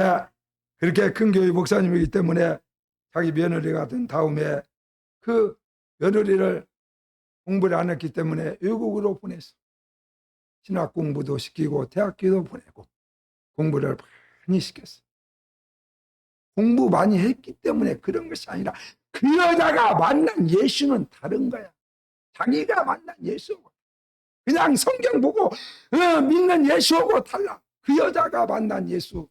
그렇게 큰 교회 목사님이기 때문에 자기 며느리가 된 다음에 그 며느리를 공부를 안 했기 때문에 외국으로 보냈어. 신학 공부도 시키고 대학교도 보내고 공부를 많이 시켰어. 공부 많이 했기 때문에 그런 것이 아니라 그 여자가 만난 예수는 다른 거야. 자기가 만난 예수하고 그냥 성경 보고 믿는 예수하고 달라. 그 여자가 만난 예수,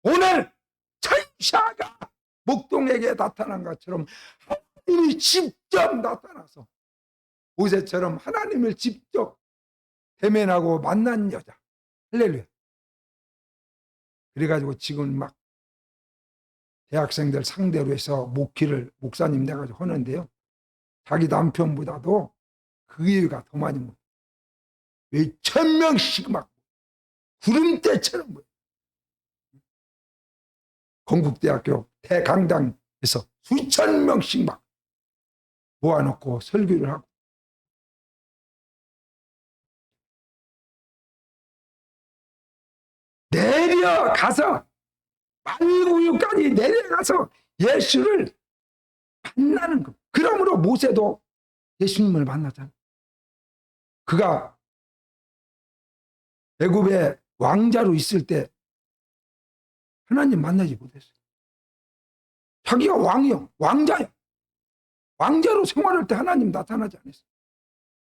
오늘 천사가 목동에게 나타난 것처럼 하나님이 직접 나타나서 모세처럼 하나님을 직접 대면하고 만난 여자. 할렐루야. 그래가지고 지금 막 대학생들 상대로 해서 목회를 목사님 돼가지고 하는데요, 자기 남편보다도 그 이유가 더 많이 못. 왜 1000명씩 막 구름대처럼 모여. 건국대학교 대강당에서 수천 명씩 막 모아놓고 설교를 하고, 내려가서 말구유까지 내려가서 예수를 만나는 거. 그러므로 모세도 예수님을 만나잖아. 그가 애굽의 왕자로 있을 때 하나님 만나지 못했어요. 자기가 왕이요, 왕자요. 왕자로 생활할 때 하나님 나타나지 않았어요.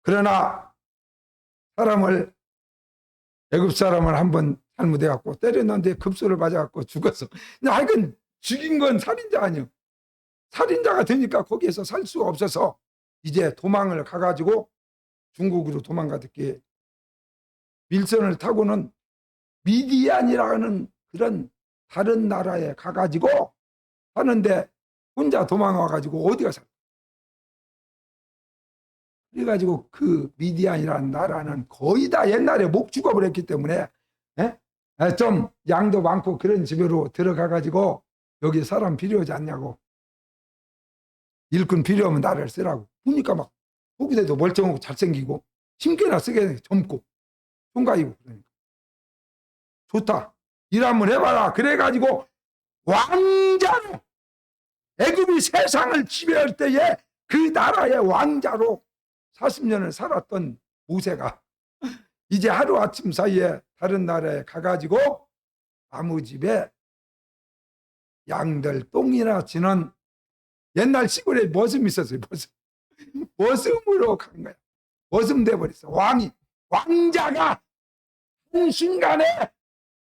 그러나 사람을, 애굽 사람을 한번 잘못해갖고 때렸는데 급소를 맞아갖고 죽었어. 하여간 죽인 건 살인자 아니요. 살인자가 되니까 거기에서 살 수가 없어서 이제 도망을 가가지고 중국으로 도망가듯이 밀선을 타고는 미디안이라는 그런 다른 나라에 가가지고 사는데 혼자 도망와가지고 어디가 살. 그래가지고 그 미디안이라는 나라는 거의 다 옛날에 목 죽어버렸기 때문에 좀 양도 많고 그런 집으로 들어가가지고 여기 사람 필요하지 않냐고, 일꾼 필요하면 나를 쓰라고. 보니까 막 거기서도 멀쩡하고 잘생기고 힘께나 쓰게 젊고 총각이고 그러니까 좋다, 일 한번 해봐라. 그래가지고 왕자로, 애굽이 세상을 지배할 때에 그 나라의 왕자로 40년을 살았던 모세가 이제 하루아침 사이에 다른 나라에 가가지고 아무 집에 양들 똥이나 지는 옛날 시골에 머슴이 있었어요. 머슴으로 간 거야. 머슴 돼버렸어. 왕자가 한순간에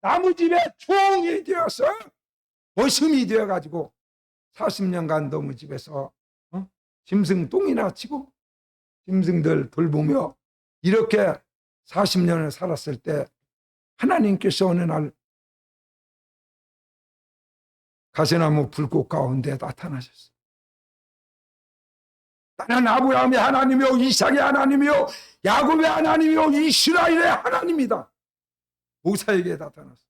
나무집에 총이 되어서 머슴이 되어가지고 40년간 나무집에서 짐승 똥이나 치고 짐승들 돌보며 이렇게 40년을 살았을 때 하나님께서 어느 날 가시나무 불꽃 가운데 나타나셨어요. 나는 아브라함의 하나님이요, 이삭의 하나님이요, 야곱의 하나님이요, 이스라엘의 하나님이다. 모세에게 나타났어.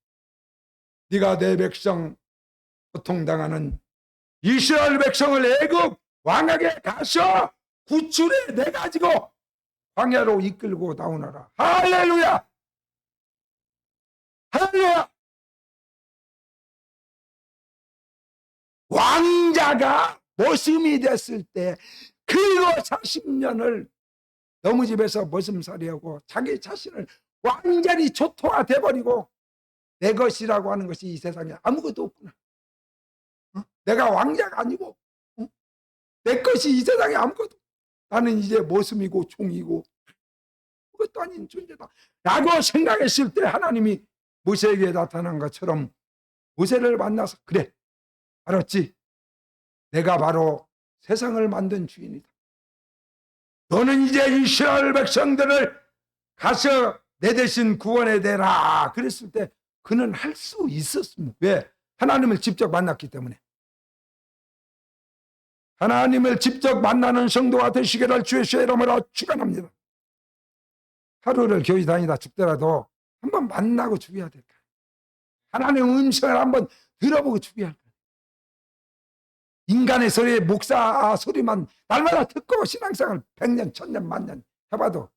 네가 내 백성, 고통당하는 이스라엘 백성을 애굽 왕에게 가서 구출해 내 가지고 광야로 이끌고 나오너라. 할렐루야! 할렐루야! 왕자가 머슴이 됐을 때 그리고 40년을 너무집에서 머슴살이하고 자기 자신을 완전히 초토화돼 버리고 내 것이라고 하는 것이 이 세상에 아무것도 없구나. 내가 왕자가 아니고 내 것이 이 세상에 아무것도, 나는 이제 머슴이고 종이고 그것도 아닌 존재다 라고 생각했을 때 하나님이 모세에게 나타난 것처럼 모세를 만나서, 그래 알았지, 내가 바로 세상을 만든 주인이다. 너는 이제 이스라엘 백성들을 가서 내 대신 구원해 대라. 그랬을 때 그는 할 수 있었습니다. 왜? 하나님을 직접 만났기 때문에. 하나님을 직접 만나는 성도가 되시기를 주의 이름으로 축원합니다. 하루를 교회 다니다 죽더라도 한번 만나고 죽여야 될까? 하나님의 음성을 한번 들어보고 죽여야 할까? 인간의 소리, 목사 소리만 날마다 듣고 신앙생활 100년, 1000년, 만년 해봐도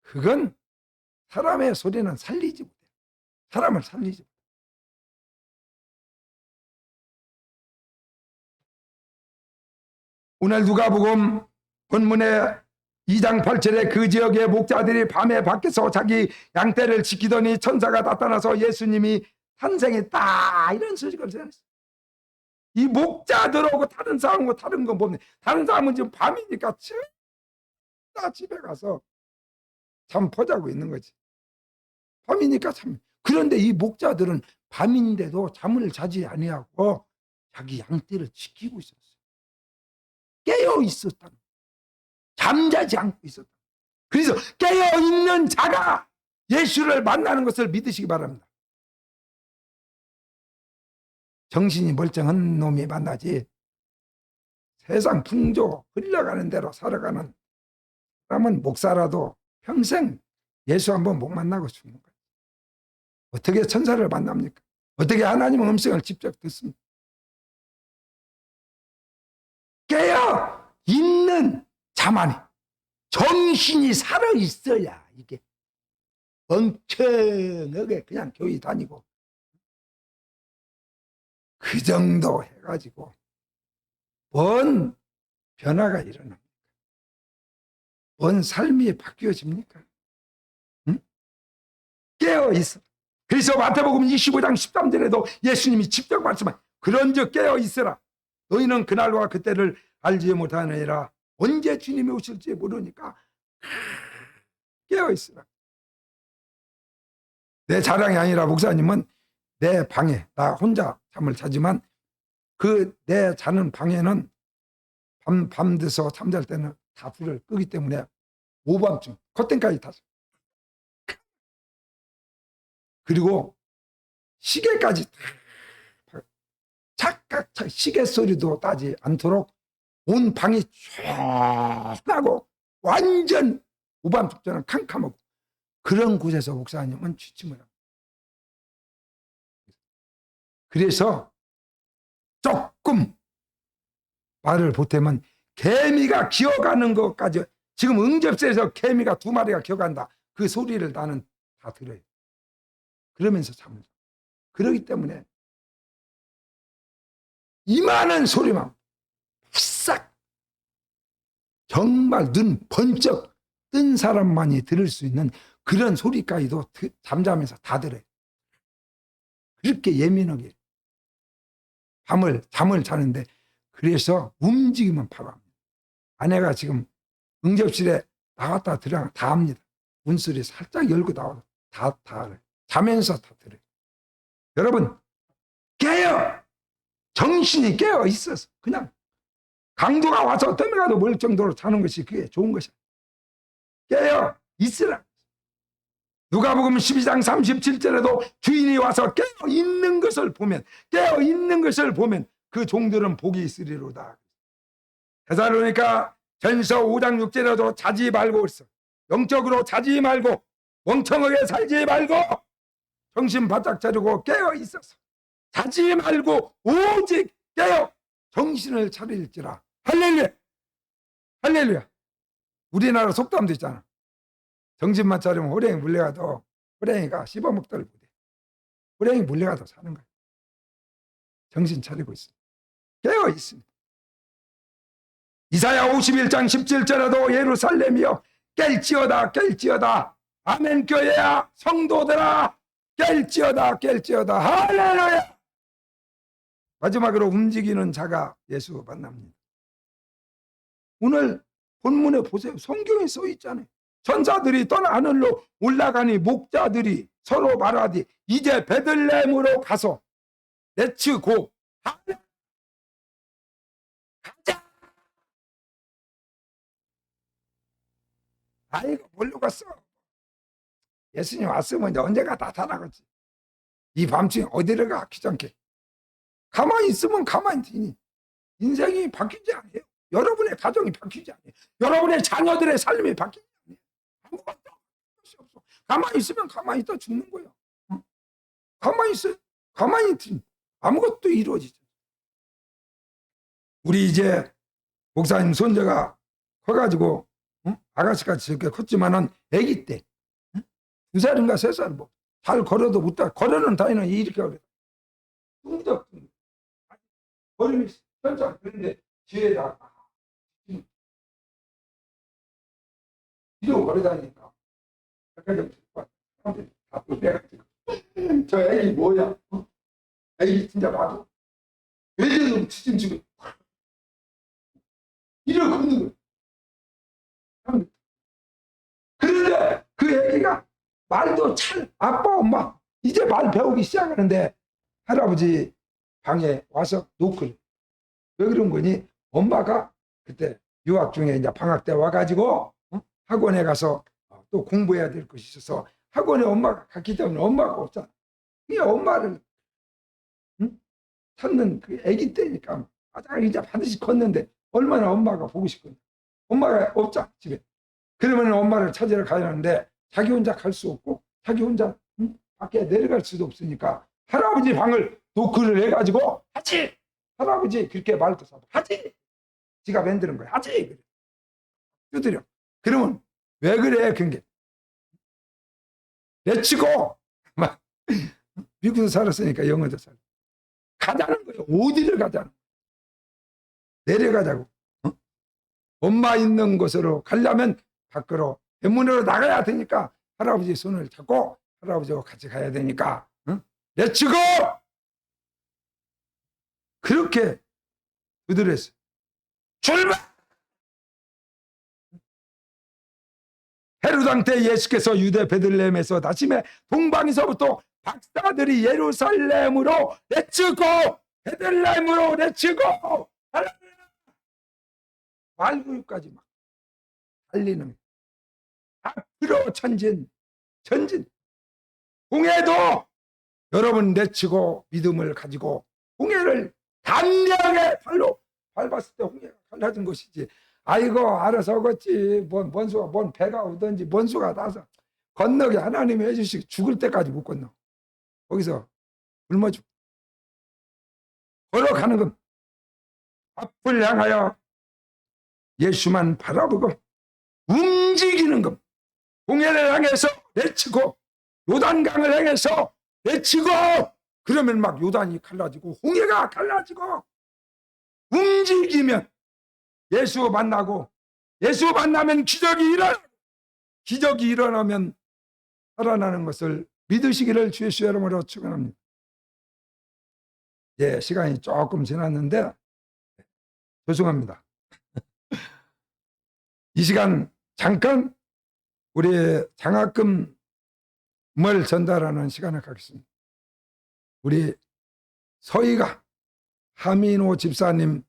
그건 사람의 소리는 살리지 못해. 사람을 살리지 못해. 오늘 누가복음 본문에 2장 8절에 그 지역의 목자들이 밤에 밖에서 자기 양떼를 지키더니 천사가 나타나서 예수님이 탄생했다, 이런 소식을 전했어요. 이 목자들하고 다른 사람하고 다른 건 뭡니까? 다른 사람은 지금 밤이니까 다 집에 가서 잠 포자고 있는 거지. 밤이니까 잠. 그런데 이 목자들은 밤인데도 잠을 자지 아니하고 자기 양떼를 지키고 있었어요. 깨어 있었다. 잠자지 않고 있었다. 그래서 깨어 있는 자가 예수를 만나는 것을 믿으시기 바랍니다. 정신이 멀쩡한 놈이 만나지 세상 풍조 흘러가는 대로 살아가는 사람은 목사라도 평생 예수 한번 못 만나고 죽는 거예요. 어떻게 천사를 만납니까? 어떻게 하나님의 음성을 직접 듣습니까? 깨어 있는 자만이, 정신이 살아있어야 이게 멍청하게 그냥 교회 다니고 그 정도 해가지고 뭔 변화가 일어납니까? 뭔 삶이 바뀌어집니까? 깨어 있어. 그래서 마태복음 25장 13절에도 예수님이 직접 말씀한 그런즉 깨어 있으라. 너희는 그날과 그때를 알지 못하느니라. 언제 주님이 오실지 모르니까 깨어 있으라. 내 자랑이 아니라 목사님은 내 방에 나 혼자 잠을 자지만 그 내 자는 방에는 밤 돼서 잠잘 때는 다 불을 끄기 때문에 오밤중 커튼까지 타죠. 그리고 시계까지 착각 시계 소리도 나지 않도록 온 방이 조용하고 완전 오밤중처럼 캄캄하고 그런 곳에서 목사님은 취침을 합니다. 그래서 조금 말을 보태면 개미가 기어가는 것까지 지금 응접실에서 개미가 2마리가 기어간다. 그 소리를 나는 다 들어요. 그러면서 잠을 자. 그러기 때문에 이만한 소리만 싹 정말 눈 번쩍 뜬 사람만이 들을 수 있는 그런 소리까지도 잠자면서 다 들어요. 그렇게 예민하게 잠을 자는데 그래서 움직이면 바로 합니다. 아내가 지금 응접실에 나갔다 들어가 다 합니다. 문소리 살짝 열고 나와서 다 알아요. 자면서 다 들어요. 여러분 깨어 정신이 깨어 있어서 그냥 강도가 와서 떠나가도 모를 정도로 자는 것이 그게 좋은 것이야. 깨어 있으라. 누가복음 12장 37절에도 주인이 와서 깨어 있는 것을 보면 그 종들은 복이 있으리로다. 데살로니가 전서 5장 6절에도 자지 말고 있어. 영적으로 자지 말고 멍청하게 살지 말고 정신 바짝 차리고 깨어 있어서 자지 말고 오직 깨어 정신을 차릴지라. 할렐루야. 할렐루야. 우리나라 속담도 있잖아. 정신만 차리면 호랭이 물려가도 호랭이가 씹어먹더를 못해. 호랭이 물려가도 사는 거야. 정신 차리고 있습니다. 깨어 있습니다. 이사야 51장 17절에도 예루살렘이여 깰지어다 아멘. 교회야 성도들아 깰지어다 할렐루야. 마지막으로 움직이는 자가 예수 만납니다. 오늘 본문에 보세요. 성경에 써 있잖아요. 천사들이 떠나 하늘로 올라가니 목자들이 서로 말하되 이제 베들레헴으로 가서 렛츠고 가자. 아이고 뭘로 갔어. 예수님 왔으면 이제 언제가 나타나겠지. 이 밤중에 어디를 가 귀찮게. 가만히 있으면 가만히 있니. 인생이 바뀌지 않아요. 여러분의 가정이 바뀌지 않아요. 여러분의 자녀들의 삶이 바뀌지 않아요. 아무것도 없어. 가만히 있으면 가만히 있다 죽는 거예요. 가만히 있어요. 가만히 있으면 아무것도 이루어지죠. 우리 이제 목사님 손자가 커가지고 아가씨같이 저렇게 컸지만은 아기 때 2살인가 3살 뭐 잘 걸어도 못다. 걸어는 다니는 이렇게 걸어. 뚱덕 걸음이 천천히. 그런데 뒤에다 뒤로 걸어다니니까 사람들이 다 놀래가지고 저 애기 뭐야? 애기 진짜 봐도 외제도 치짐치고 이를 걷는 거예요. 그런데 그 애기가 말도 잘 아빠 엄마 이제 말 배우기 시작하는데 할아버지 방에 와서 노크를. 왜 그런 거니? 엄마가 그때 유학 중에 이제 방학 때 와가지고 학원에 가서 또 공부해야 될 것이 있어서 학원에 엄마가 갔기 때문에 엄마가 없잖아. 이 엄마를 찾는 그 아기 때니까 가장 이제 반드시 컸는데 얼마나 엄마가 보고 싶거든. 엄마가 없잖아 집에. 그러면 엄마를 찾으러 가려는데 자기 혼자 갈 수 없고 자기 혼자 밖에 내려갈 수도 없으니까 할아버지 방을 노크를 해가지고 하지. 할아버지 그렇게 말도 사도 하지. 지가 만드는 거야. 하지. 그래. 두드려. 그러면 왜 그래? 그게 내치고 막 미국에서 살았으니까 영어도 살. 가자는 거예요. 어디를 가자는 거예요. 내려가자고. 엄마 있는 곳으로 가려면 밖으로 대문으로 나가야 되니까 할아버지 손을 잡고 할아버지하고 같이 가야 되니까 응? 렛츠고! 그렇게 그들했어요. 출발! 헤로당 때 예수께서 유대 베들레헴에서 나심에 동방에서부터 박사들이 예루살렘으로 렛츠고! 베들레헴으로 렛츠고! 말구유까지 막 달리는 앞으로 전진 홍해도 여러분 렛츠고 믿음을 가지고 홍해를 단량의 발로 밟았을 때 홍해가 갈라진 것이지. 아이고 알아서 오겠지. 뭔 수가 뭔 배가 오든지 뭔 수가 나서 건너게 하나님이 해주시고 죽을 때까지 못 건너. 거기서 굶어 죽. 걸어가는 것 앞을 향하여 예수만 바라보고 움직이는 것. 홍해를 향해서 내치고 요단강을 향해서 내치고 그러면 막 요단이 갈라지고 홍해가 갈라지고 움직이면 예수 만나고 예수 만나면 기적이 일어나면 살아나는 것을 믿으시기를 주의 이름으로 축원합니다. 예, 시간이 조금 지났는데 죄송합니다. 이 시간 잠깐 우리 장학금을 전달하는 시간을 갖겠습니다. 우리 서희가 하민호 집사님